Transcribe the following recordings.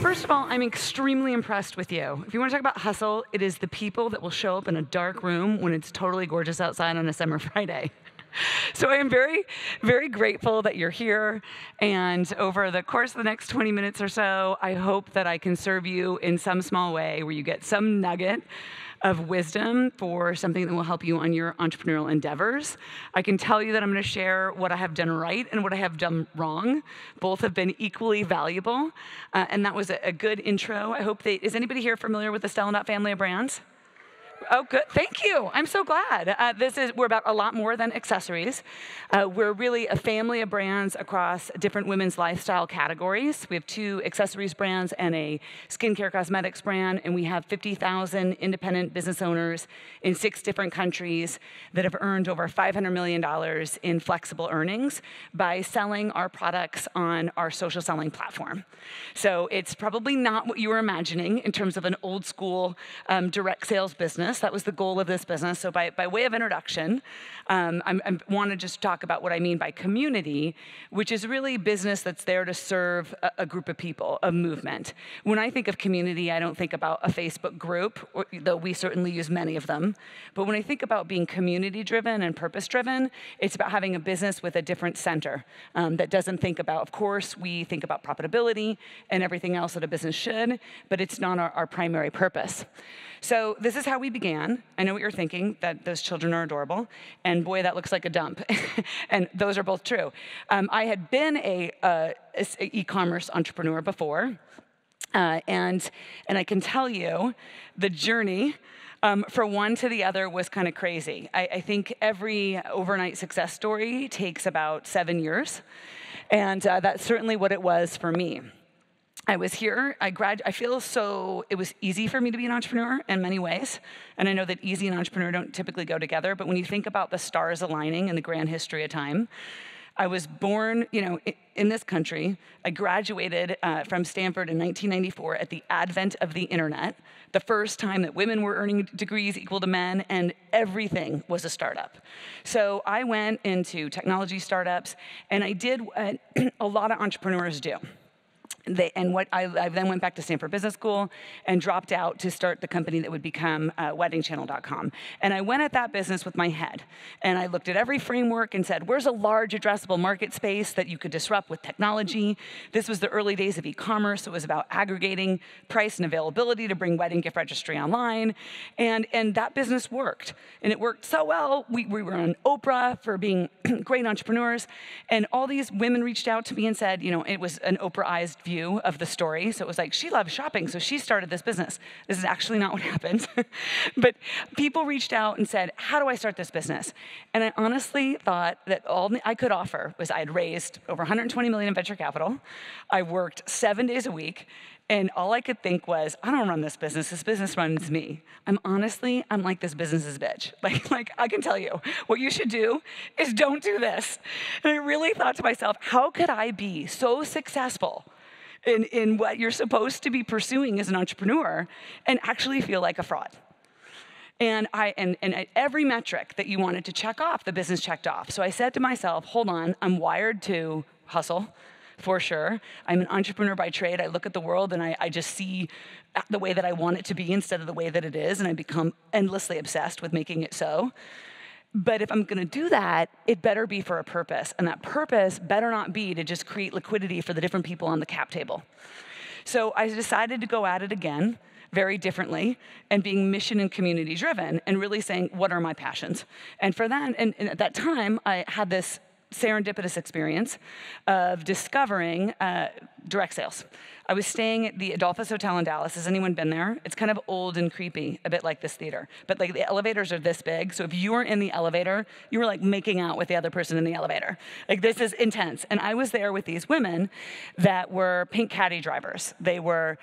First of all, I'm extremely impressed with you. If you want to talk about hustle, it is the people that will show up in a dark room when it's totally gorgeous outside on a summer Friday. So I am very, very grateful that you're here. And over the course of the next 20 minutes or so, I hope that I can serve you in some small way where you get some nugget of wisdom for something that will help you on your entrepreneurial endeavors. I can tell you that I'm going to share what I have done right and what I have done wrong. Both have been equally valuable. And that was a good intro. I hope is anybody here familiar with the Stella Dot family of brands? Oh, good. Thank you. I'm so glad. We're about a lot more than accessories. We're really a family of brands across different women's lifestyle categories. We have 2 accessories brands and a skincare cosmetics brand, and we have 50,000 independent business owners in 6 different countries that have earned over $500 million in flexible earnings by selling our products on our social selling platform. So it's probably not what you were imagining in terms of an old school direct sales business. That was the goal of this business. So by way of introduction, I want to just talk about what I mean by community, which is really business that's there to serve a group of people, a movement. When I think of community, I don't think about a Facebook group, though we certainly use many of them. But when I think about being community-driven and purpose-driven, it's about having a business with a different center that doesn't think about, of course, we think about profitability and everything else that a business should, but it's not our primary purpose. So this is how we began. I know what you're thinking, that those children are adorable, and boy, that looks like a dump. And those are both true. I had been a e-commerce entrepreneur before, and I can tell you the journey from one to the other was kind of crazy. I think every overnight success story takes about 7 years, and that's certainly what it was for me. I was here, I feel so, it was easy for me to be an entrepreneur in many ways. And I know that easy and entrepreneur don't typically go together, but when you think about the stars aligning in the grand history of time, I was born, in this country. I graduated from Stanford in 1994 at the advent of the internet, the first time that women were earning degrees equal to men, and everything was a startup. So I went into technology startups, and I did what a lot of entrepreneurs do. I then went back to Stanford Business School and dropped out to start the company that would become WeddingChannel.com. And I went at that business with my head. And I looked at every framework and said, where's a large addressable market space that you could disrupt with technology? This was the early days of e-commerce. It was about aggregating price and availability to bring wedding gift registry online. And that business worked. And it worked so well. We were on Oprah for being great entrepreneurs. And all these women reached out to me and said, it was an Oprah-ized view of the story. So it was like, she loves shopping, so she started this business. This is actually not what happened. But people reached out and said, how do I start this business? And I honestly thought that all I could offer was I had raised over $120 million in venture capital. I worked 7 days a week. And all I could think was, I don't run this business runs me. I'm like this business's bitch. Like I can tell you, what you should do is don't do this. And I really thought to myself, how could I be so successful in what you're supposed to be pursuing as an entrepreneur and actually feel like a fraud? And at every metric that you wanted to check off, the business checked off. So I said to myself, hold on, I'm wired to hustle, for sure. I'm an entrepreneur by trade. I look at the world and I just see the way that I want it to be instead of the way that it is, and I become endlessly obsessed with making it so. But if I'm going to do that, it better be for a purpose. And that purpose better not be to just create liquidity for the different people on the cap table. So I decided to go at it again, very differently, and being mission and community driven, and really saying, what are my passions? And for that, and at that time, I had this serendipitous experience of discovering direct sales. I was staying at the Adolphus Hotel in Dallas. Has anyone been there? It's kind of old and creepy, a bit like this theater. But like the elevators are this big, so if you were in the elevator, you were like making out with the other person in the elevator. Like this is intense. And I was there with these women that were pink caddy drivers. They were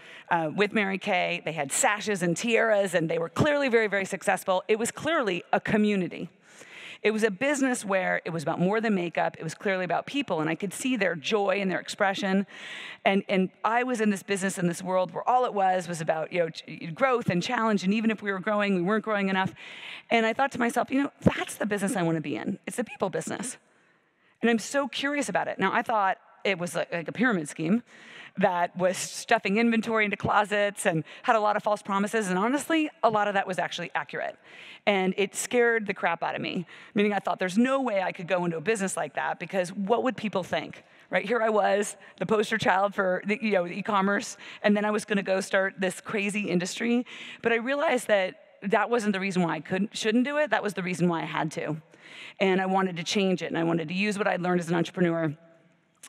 with Mary Kay. They had sashes and tiaras, and they were clearly very, very successful. It was clearly a community. It was a business where it was about more than makeup. It was clearly about people, and I could see their joy and their expression. And I was in this business, in this world where all it was about growth and challenge, and even if we were growing, we weren't growing enough. And I thought to myself, that's the business I want to be in. It's the people business. And I'm so curious about it. Now, I thought it was like a pyramid scheme. that was stuffing inventory into closets and had a lot of false promises. And honestly, a lot of that was actually accurate. And it scared the crap out of me, meaning I thought there's no way I could go into a business like that because what would people think? Right, here I was, the poster child for the e-commerce, and then I was going to go start this crazy industry. But I realized that wasn't the reason why I shouldn't do it. That was the reason why I had to. And I wanted to change it, and I wanted to use what I'd learned as an entrepreneur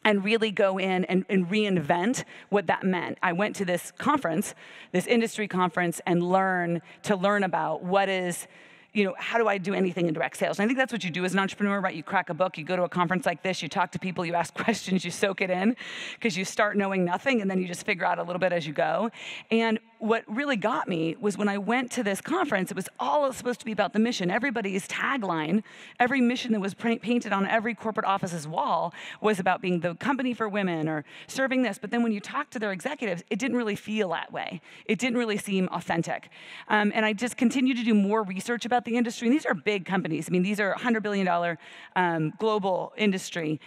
and really go in and reinvent what that meant. I went to this conference, this industry conference, and learn about what is, how do I do anything in direct sales? And I think that's what you do as an entrepreneur, right? You crack a book, you go to a conference like this, you talk to people, you ask questions, you soak it in, because you start knowing nothing, and then you just figure out a little bit as you go. And what really got me was when I went to this conference, it was all supposed to be about the mission. Everybody's tagline, every mission that was painted on every corporate office's wall was about being the company for women or serving this. But then when you talk to their executives, it didn't really feel that way. It didn't really seem authentic. And I just continued to do more research about the industry. And these are big companies. I mean, these are $100 billion global industry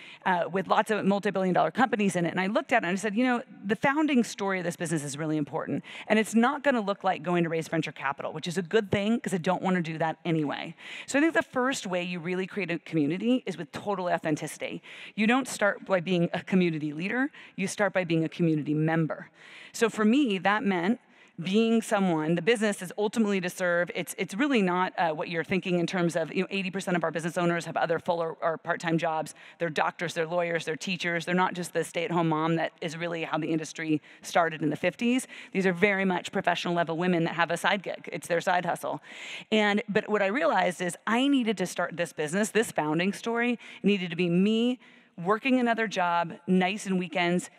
with lots of multi-billion dollar companies in it. And I looked at it and I said, the founding story of this business is really important. And it's not going to look like going to raise venture capital, which is a good thing because I don't want to do that anyway. So I think the first way you really create a community is with total authenticity. You don't start by being a community leader. You start by being a community member. So for me, that meant being someone, the business is ultimately to serve. It's really not what you're thinking in terms of, 80% of our business owners have other full or part-time jobs. They're doctors, they're lawyers, they're teachers. They're not just the stay-at-home mom that is really how the industry started in the 50s. These are very much professional level women that have a side gig. It's their side hustle. But what I realized is I needed to start this business, this founding story needed to be me working another job, nights and weekends,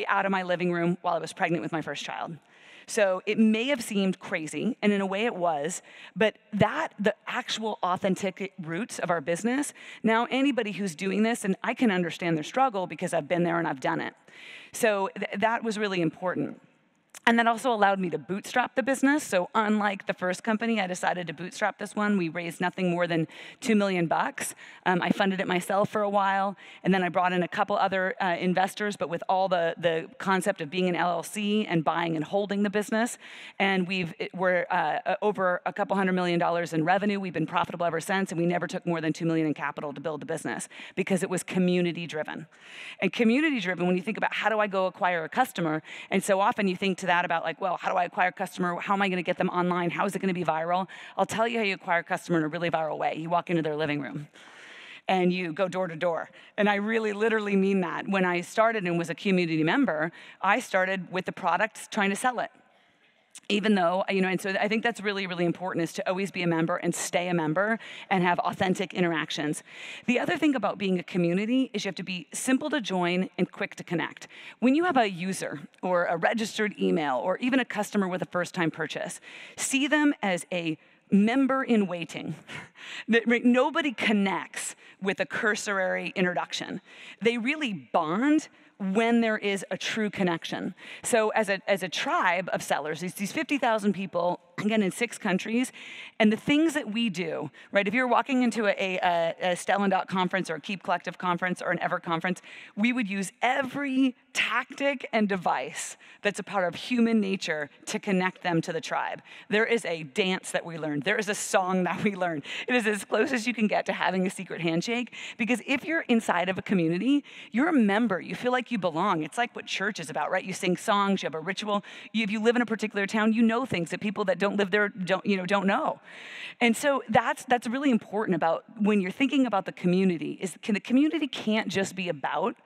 out of my living room while I was pregnant with my first child. So it may have seemed crazy, and in a way it was, but the actual authentic roots of our business, now anybody who's doing this, and I can understand their struggle because I've been there and I've done it. So that was really important. And that also allowed me to bootstrap the business. So unlike the first company, I decided to bootstrap this one. We raised nothing more than $2 million. I funded it myself for a while, and then I brought in a couple other investors, but with all the concept of being an LLC and buying and holding the business. And we're over a couple $100 million in revenue. We've been profitable ever since, and we never took more than $2 million in capital to build the business because it was community driven. And community driven, when you think about how do I go acquire a customer, and so often you think to that about how do I acquire a customer? How am I going to get them online? How is it going to be viral? I'll tell you how you acquire a customer in a really viral way. You walk into their living room and you go door to door. And I really literally mean that. When I started and was a community member, I started with the product trying to sell it. Even though, and so I think that's really, really important is to always be a member and stay a member and have authentic interactions. The other thing about being a community is you have to be simple to join and quick to connect. When you have a user or a registered email or even a customer with a first-time purchase, see them as a member in waiting. Nobody connects with a cursory introduction. They really bond when there is a true connection. So as a tribe of sellers, these 50,000 people, again, in 6 countries, and the things that we do, right? If you're walking into a Stella Dot conference or a Keep Collective conference or an Ever conference, we would use every tactic and device that's a part of human nature to connect them to the tribe. There is a dance that we learned. There is a song that we learned. It is as close as you can get to having a secret handshake, because if you're inside of a community, you're a member. You feel like you belong. It's like what church is about, right? You sing songs, you have a ritual. If you live in a particular town, you know things that people that don't live there don't know. And so that's really important about when you're thinking about the community, the community can't just be about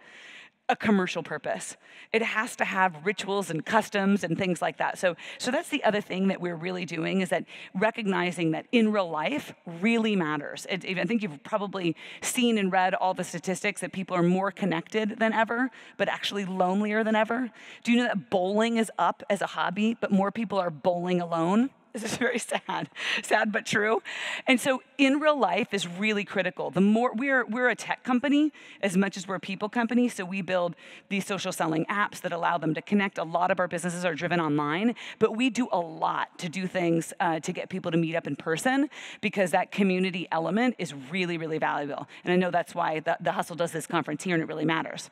a commercial purpose. It has to have rituals and customs and things like that. So that's the other thing that we're really doing, is that recognizing that in real life really matters. I think you've probably seen and read all the statistics that people are more connected than ever, but actually lonelier than ever. Do you know that bowling is up as a hobby, but more people are bowling alone This is very sad, sad but true. And so in real life is really critical. The more we're a tech company as much as we're a people company. So we build these social selling apps that allow them to connect. A lot of our businesses are driven online, but we do a lot to do things to get people to meet up in person because that community element is really, really valuable. And I know that's why the Hustle does this conference here and it really matters.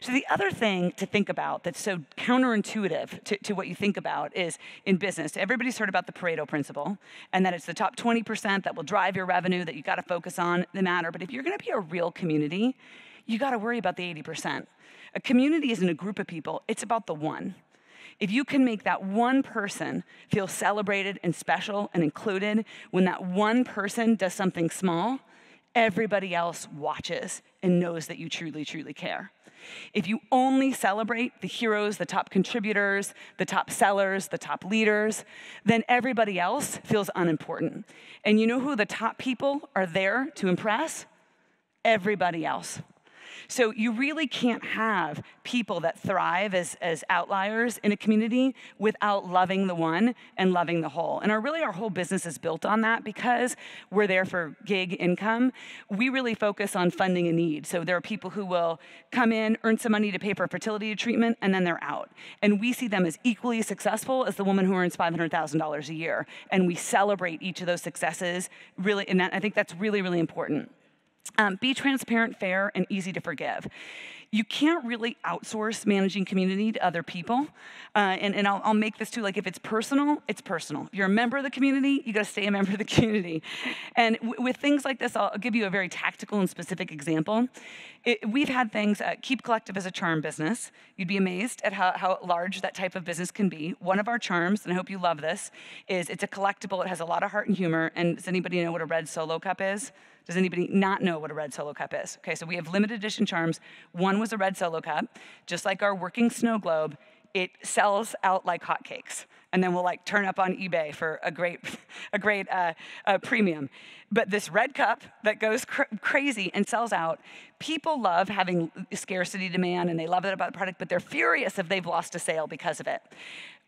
So the other thing to think about that's so counterintuitive to what you think about is in business. Everybody's heard about the Pareto Principle and that it's the top 20% that will drive your revenue that you got to focus on the matter. But if you're going to be a real community, you got to worry about the 80%. A community isn't a group of people. It's about the one. If you can make that one person feel celebrated and special and included, when that one person does something small, everybody else watches and knows that you truly, truly care. If you only celebrate the heroes, the top contributors, the top sellers, the top leaders, then everybody else feels unimportant. And you know who the top people are there to impress? Everybody else. So you really can't have people that thrive as outliers in a community without loving the one and loving the whole. And our whole business is built on that because we're there for gig income. We really focus on funding a need. So there are people who will come in, earn some money to pay for a fertility treatment, and then they're out. And we see them as equally successful as the woman who earns $500,000 a year. And we celebrate each of those successes really, and I think that's really, really important. Be transparent, fair, and easy to forgive. You can't really outsource managing community to other people. And I'll make this too, like if it's personal, it's personal. If you're a member of the community, you gotta stay a member of the community. And with things like this, I'll give you a very tactical and specific example. We've had things, Keep Collective as a charm business. You'd be amazed at how large that type of business can be. One of our charms, and I hope you love this, is it's a collectible. It has a lot of heart and humor. And does anybody know what a red Solo cup is? Does anybody not know what a red Solo cup is? Okay, so we have limited edition charms. One was a red Solo cup, just like our working snow globe. It sells out like hotcakes, and then we'll like turn up on eBay for a great premium. But this red cup that goes crazy and sells out, people love having scarcity demand, and they love it about the product, but they're furious if they've lost a sale because of it.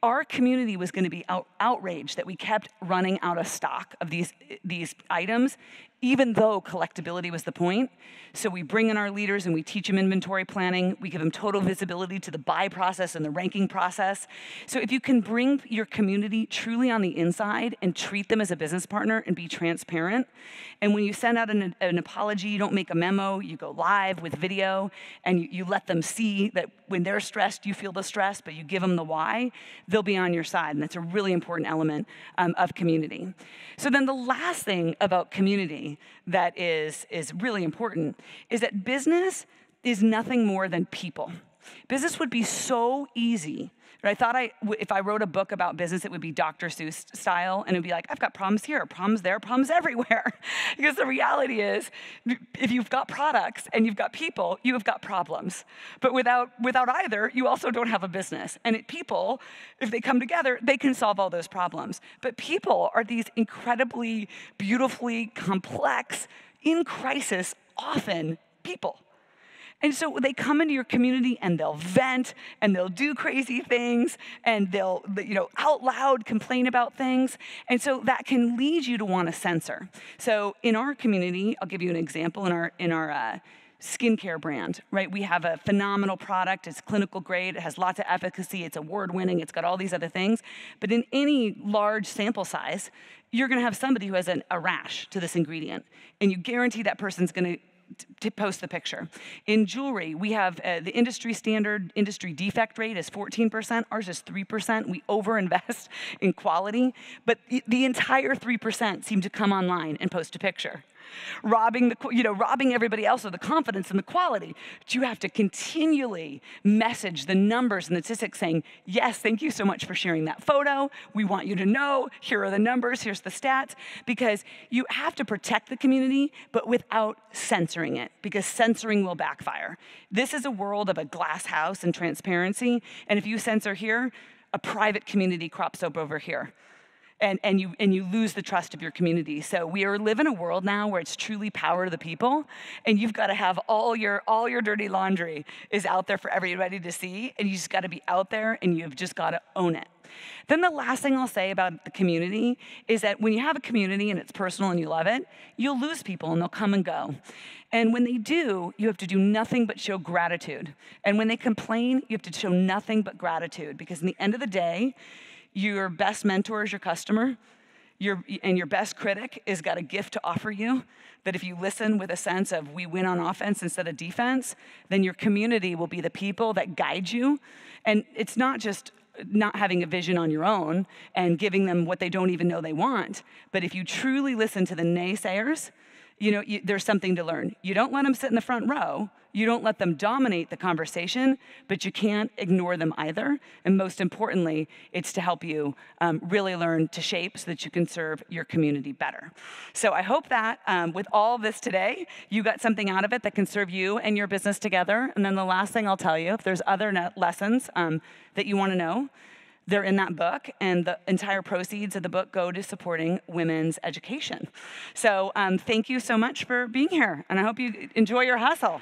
Our community was going to be outraged that we kept running out of stock of these items, even though collectability was the point. So we bring in our leaders and we teach them inventory planning. We give them total visibility to the buy process and the ranking process. So if you can bring your community truly on the inside and treat them as a business partner and be transparent, and when you send out an apology, you don't make a memo, you go live with video, and you let them see that when they're stressed, you feel the stress, but you give them the why, they'll be on your side. And that's a really important element of community. So then the last thing about community that is really important is that business is nothing more than people. Business would be so easy. But I thought if I wrote a book about business, it would be Dr. Seuss style, and it'd be like, I've got problems here, problems there, problems everywhere. Because the reality is, if you've got products and you've got people, you have got problems. But without either, you also don't have a business. And people, if they come together, they can solve all those problems. But people are these incredibly, beautifully complex, in crisis, often people. And so they come into your community and they'll vent and they'll do crazy things and they'll, out loud complain about things. And so that can lead you to want to censor. So in our community, I'll give you an example in our skincare brand, right? We have a phenomenal product. It's clinical grade. It has lots of efficacy. It's award-winning. It's got all these other things. But in any large sample size, you're going to have somebody who has a rash to this ingredient. And you guarantee that person's going to post the picture. In jewelry, we have the industry standard industry defect rate is 14%. Ours is 3%. We overinvest in quality, but the entire 3% seem to come online and post a picture, robbing everybody else of the confidence and the quality. But you have to continually message the numbers and the statistics saying, yes, thank you so much for sharing that photo. We want you to know, here are the numbers, here's the stats, because you have to protect the community, but without censoring it, because censoring will backfire. This is a world of a glass house and transparency, and if you censor here, a private community crops up over here. And you lose the trust of your community. So we live in a world now where it's truly power to the people, and you've got to have all your dirty laundry is out there for everybody to see, and you just got to be out there, and you've just got to own it. Then the last thing I'll say about the community is that when you have a community and it's personal and you love it, you'll lose people and they'll come and go. And when they do, you have to do nothing but show gratitude. And when they complain, you have to show nothing but gratitude, because in the end of the day, your best mentor is your customer. Your best critic has got a gift to offer you, that if you listen with a sense of we win on offense instead of defense, then your community will be the people that guide you. And it's not just not having a vision on your own and giving them what they don't even know they want, but if you truly listen to the naysayers, there's something to learn. You don't let them sit in the front row. You don't let them dominate the conversation, but you can't ignore them either. And most importantly, it's to help you really learn to shape so that you can serve your community better. So I hope that with all of this today, you got something out of it that can serve you and your business together. And then the last thing I'll tell you, if there's other lessons that you want to know, they're in that book, and the entire proceeds of the book go to supporting women's education. So thank you so much for being here, and I hope you enjoy your hustle.